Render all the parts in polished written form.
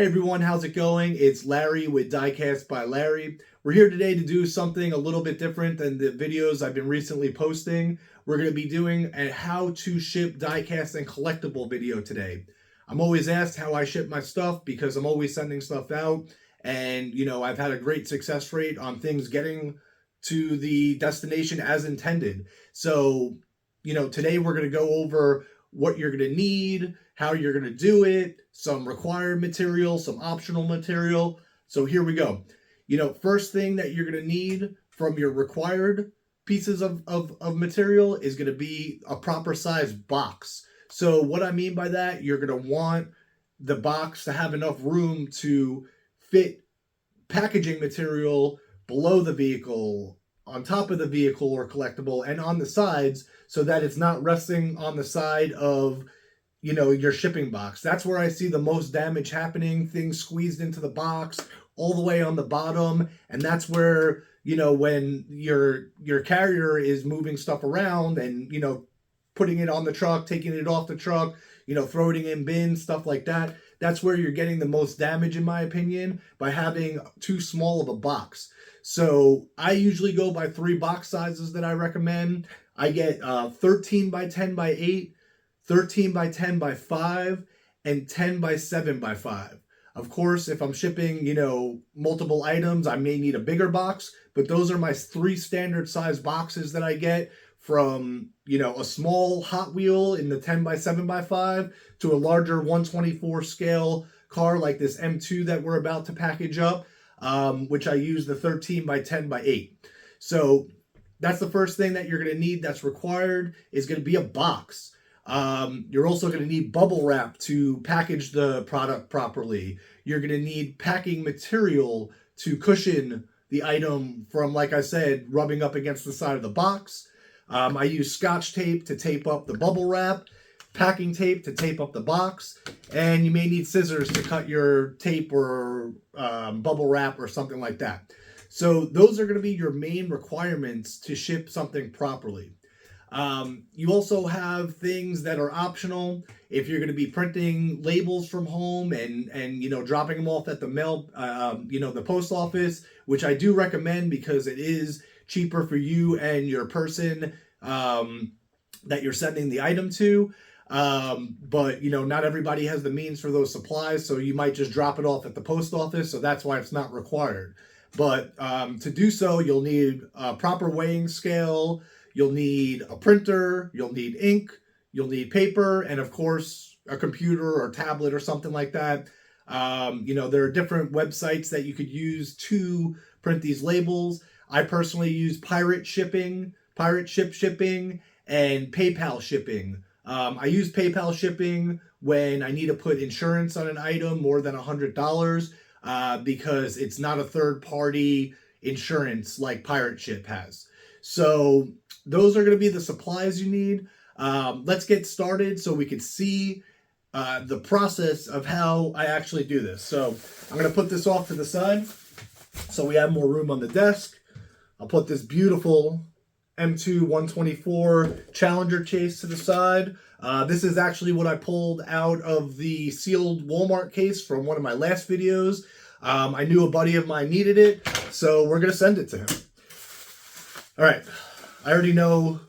Hey everyone, how's it going? It's Larry with Diecast by Larry. We're here today to do something a little bit different than the videos I've been recently posting. We're going to be doing a how to ship diecast and collectible video today. I'm always asked how I ship my stuff because I'm always sending stuff out, and I've had a great success rate on things getting to the destination as intended. So, today we're going to go over what you're going to need, how you're going to do it, some required material, some optional material. So here we go. First thing that you're going to need from your required pieces of material is going to be a proper size box. So what I mean by that, you're going to want the box to have enough room to fit packaging material below the vehicle, on top of the vehicle or collectible, and on the sides, so that it's not resting on the side of your shipping box. That's where I see the most damage happening, things squeezed into the box all the way on the bottom. And that's where, when your carrier is moving stuff around and, putting it on the truck, taking it off the truck, throwing it in bins, stuff like that. That's where you're getting the most damage, in my opinion, by having too small of a box. So I usually go by 3 box sizes that I recommend. I get 13 by 10 by 8, 13 by 10 by 5, and 10 by 7 by 5. Of course, if I'm shipping, multiple items, I may need a bigger box, but those are my 3 standard size boxes that I get, from, a small Hot Wheel in the 10 by 7 by 5 to a larger 124 scale car like this M2 that we're about to package up, which I use the 13 by 10 by 8. So that's the first thing that you're going to need that's required, is going to be a box. You're also going to need bubble wrap to package the product properly. You're going to need packing material to cushion the item from, like I said, rubbing up against the side of the box. I use Scotch tape to tape up the bubble wrap, packing tape to tape up the box, and you may need scissors to cut your tape or bubble wrap or something like that. So those are going to be your main requirements to ship something properly. You also have things that are optional. If you're going to be printing labels from home and dropping them off at the mail, the post office, which I do recommend because it is cheaper for you and your person that you're sending the item to. But not everybody has the means for those supplies, so you might just drop it off at the post office. So that's why it's not required. But to do so, you'll need a proper weighing scale. You'll need a printer, you'll need ink, you'll need paper, and of course, a computer or tablet or something like that. There are different websites that you could use to print these labels. I personally use Pirate Ship Shipping, and PayPal Shipping. I use PayPal Shipping when I need to put insurance on an item more than $100 because it's not a third-party insurance like Pirate Ship has. So those are going to be the supplies you need. Let's get started so we can see the process of how I actually do this. So I'm going to put this off to the side so we have more room on the desk. I'll put this beautiful M2 124 Challenger case to the side. This is actually what I pulled out of the sealed Walmart case from one of my last videos. I knew a buddy of mine needed it, so we're going to send it to him. All right, I already know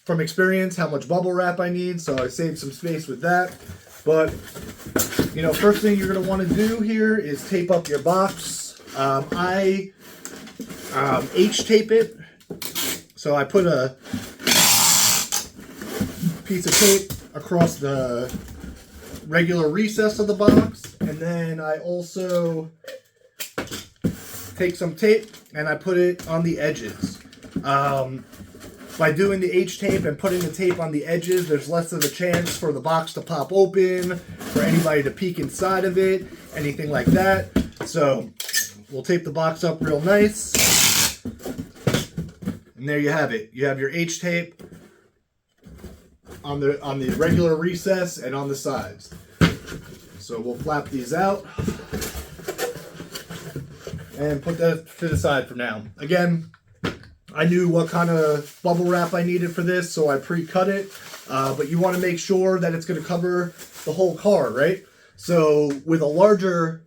from experience how much bubble wrap I need, so I saved some space with that. But, first thing you're going to want to do here is tape up your box. I H-tape it. So I put a piece of tape across the regular recess of the box, and then I also take some tape and I put it on the edges. By doing the H-tape and putting the tape on the edges, there's less of a chance for the box to pop open, for anybody to peek inside of it, anything like that. So we'll tape the box up real nice. And there you have it. You have your H-tape on the regular recess and on the sides. So we'll flap these out and put that to the side for now. Again, I knew what kind of bubble wrap I needed for this, so I pre-cut it. But you want to make sure that it's going to cover the whole car, right? So with a larger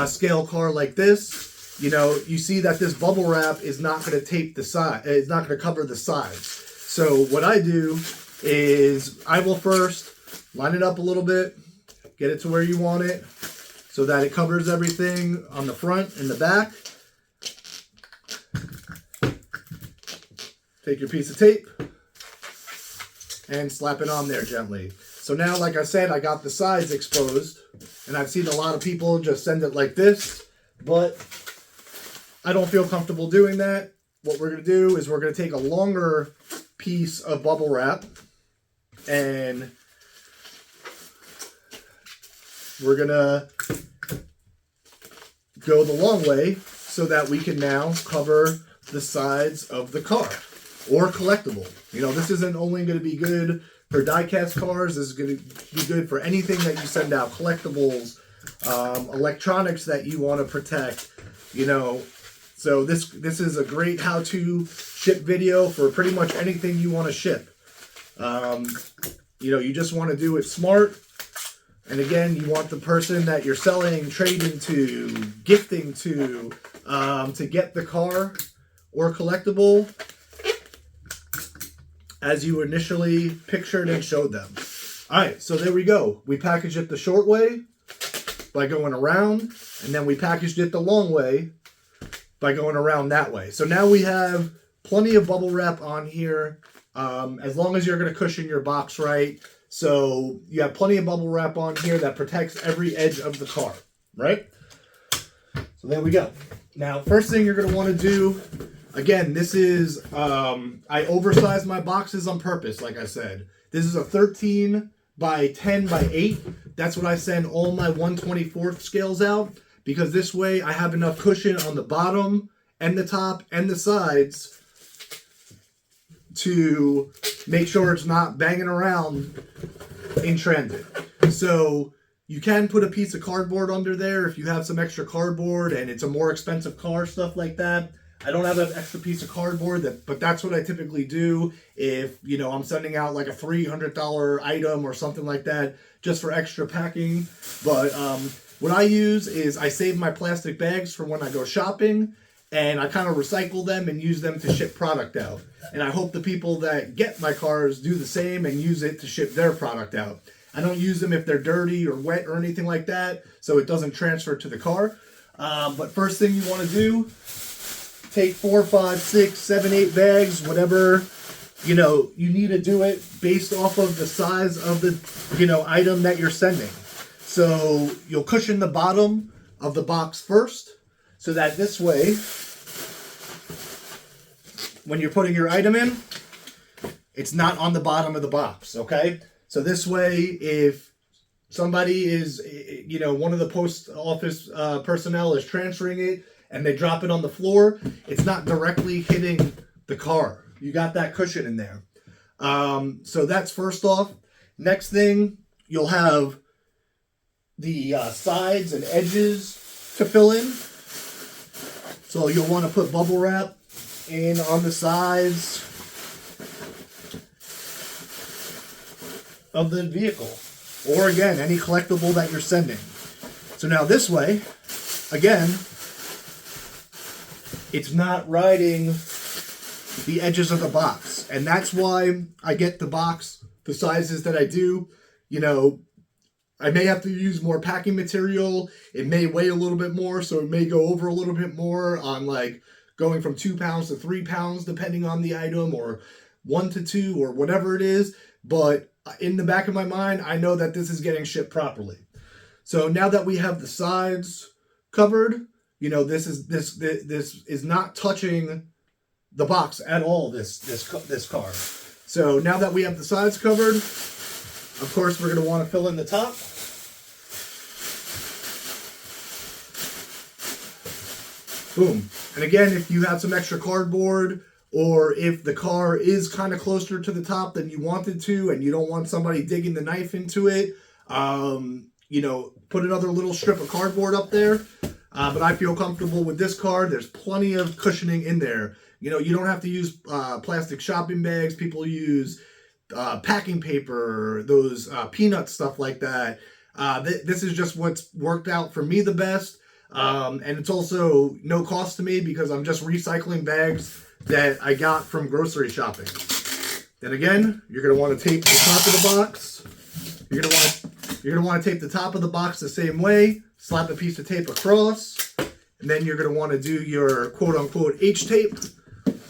scale car like this, you know, you see that this bubble wrap is not going to tape the side. It's not going to cover the sides. So what I do is I will first line it up a little bit, get it to where you want it so that it covers everything on the front and the back. Take your piece of tape and slap it on there gently. So now, like I said, I got the sides exposed, and I've seen a lot of people just send it like this, but I don't feel comfortable doing that. What we're going to do is we're going to take a longer piece of bubble wrap, and we're going to go the long way so that we can now cover the sides of the car or collectible. You know, this isn't only going to be good for die-cast cars. This is going to be good for anything that you send out, collectibles, electronics that you want to protect, you know. So this is a great how-to ship video for pretty much anything you want to ship. You know, you just want to do it smart. And again, you want the person that you're selling, trading to, gifting to get the car or collectible as you initially pictured and showed them. All right, so there we go. We packaged it the short way by going around, and then we packaged it the long way by going around that way. So now we have plenty of bubble wrap on here, as long as you're going to cushion your box right. So you have plenty of bubble wrap on here that protects every edge of the car, right? So there we go. Now, first thing you're going to want to do, again, this is, I oversized my boxes on purpose, like I said. This is a 13 by 10 by 8. That's what I send all my 1/24 scales out, because this way I have enough cushion on the bottom and the top and the sides to make sure it's not banging around in transit. So you can put a piece of cardboard under there if you have some extra cardboard and it's a more expensive car, stuff like that. I don't have an extra piece of cardboard, but that's what I typically do if, you know, I'm sending out like a $300 item or something like that, just for extra packing. But what I use is I save my plastic bags for when I go shopping, and I kind of recycle them and use them to ship product out. And I hope the people that get my cars do the same and use it to ship their product out. I don't use them if they're dirty or wet or anything like that, so it doesn't transfer to the car. But first thing you want to do, take 4, 5, 6, 7, 8 bags, whatever, you know, you need to do it based off of the size of the, you know, item that you're sending. So you'll cushion the bottom of the box first, so that this way, when you're putting your item in, it's not on the bottom of the box, okay? So this way, if somebody is, you know, one of the post office personnel is transferring it and they drop it on the floor, it's not directly hitting the car. You got that cushion in there. So that's first off. Next thing, you'll have the sides and edges to fill in. So you'll want to put bubble wrap in on the sides of the vehicle, or again, any collectible that you're sending. So now this way, again, it's not riding the edges of the box. And that's why I get the box the sizes that I do. You know, I may have to use more packing material. It may weigh a little bit more, so it may go over a little bit more on like going from 2 pounds to 3 pounds, depending on the item, or 1 to 2, or whatever it is. But in the back of my mind, I know that this is getting shipped properly. So now that we have the sides covered, you know, this is not touching the box at all, this car. So now that we have the sides covered, of course, we're going to want to fill in the top. Boom. And again, if you have some extra cardboard, or if the car is kind of closer to the top than you wanted to, and you don't want somebody digging the knife into it, you know, put another little strip of cardboard up there. But I feel comfortable with this car. There's plenty of cushioning in there. You know, you don't have to use plastic shopping bags. People use packing paper, those peanut stuff like that. This is just what's worked out for me the best. And it's also no cost to me because I'm just recycling bags that I got from grocery shopping. Then again, you're going to want to tape the top of the box. You're going to want to tape the top of the box the same way. Slap a piece of tape across. And then you're going to want to do your quote-unquote H-tape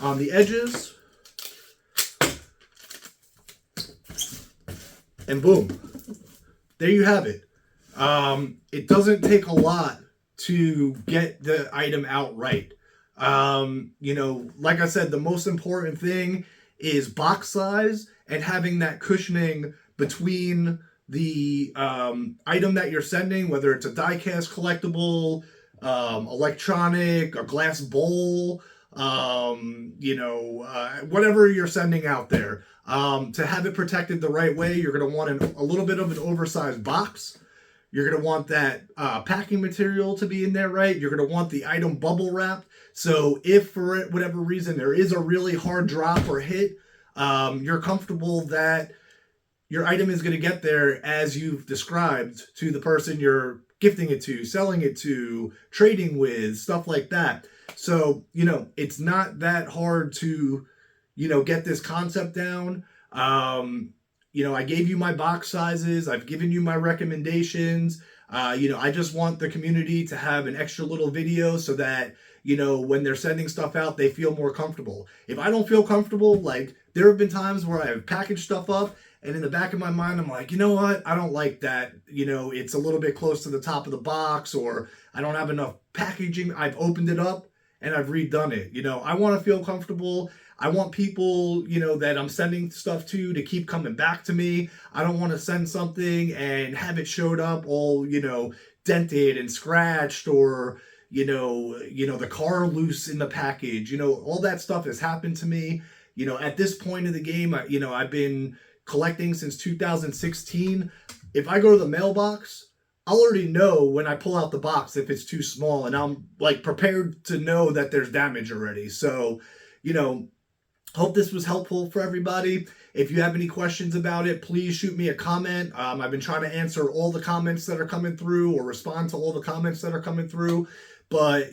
on the edges. And boom. There you have it. It doesn't take a lot to get the item out right. Like I said, the most important thing is box size and having that cushioning between the item that you're sending, whether it's a diecast collectible, electronic, a glass bowl, whatever you're sending out there. To have it protected the right way, you're going to want a little bit of an oversized box. You're going to want that packing material to be in there right. You're going to want the item bubble wrapped. So if for whatever reason there is a really hard drop or hit, you're comfortable that your item is going to get there as you've described to the person you're gifting it to, selling it to, trading with, stuff like that. So, it's not that hard to, get this concept down. I gave you my box sizes. I've given you my recommendations. I just want the community to have an extra little video so that, when they're sending stuff out, they feel more comfortable. If I don't feel comfortable, like there have been times where I've packaged stuff up and in the back of my mind, I'm like, you know what? I don't like that. It's a little bit close to the top of the box, or I don't have enough packaging. I've opened it up and I've redone it. I want to feel comfortable. I want people, that I'm sending stuff to keep coming back to me. I don't want to send something and have it showed up all, dented and scratched, or, the car loose in the package. All that stuff has happened to me. At this point in the game, I've been collecting since 2016. If I go to the mailbox, I'll already know when I pull out the box if it's too small, and I'm like prepared to know that there's damage already. So, hope this was helpful for everybody. If you have any questions about it, please shoot me a comment. I've been trying to answer all the comments that are coming through, or respond to all the comments that are coming through. But,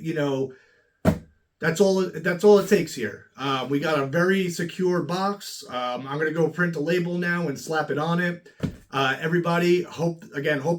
that's all it takes here. We got a very secure box. I'm going to go print a label now and slap it on it. Everybody, hope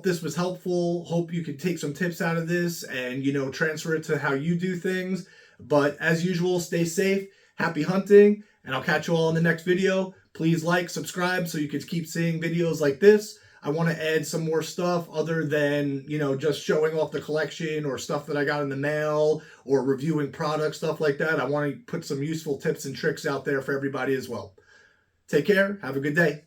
this was helpful. Hope you can take some tips out of this and, transfer it to how you do things. But as usual, stay safe. Happy hunting. And I'll catch you all in the next video. Please like, subscribe so you can keep seeing videos like this. I want to add some more stuff other than, just showing off the collection or stuff that I got in the mail or reviewing products, stuff like that. I want to put some useful tips and tricks out there for everybody as well. Take care. Have a good day.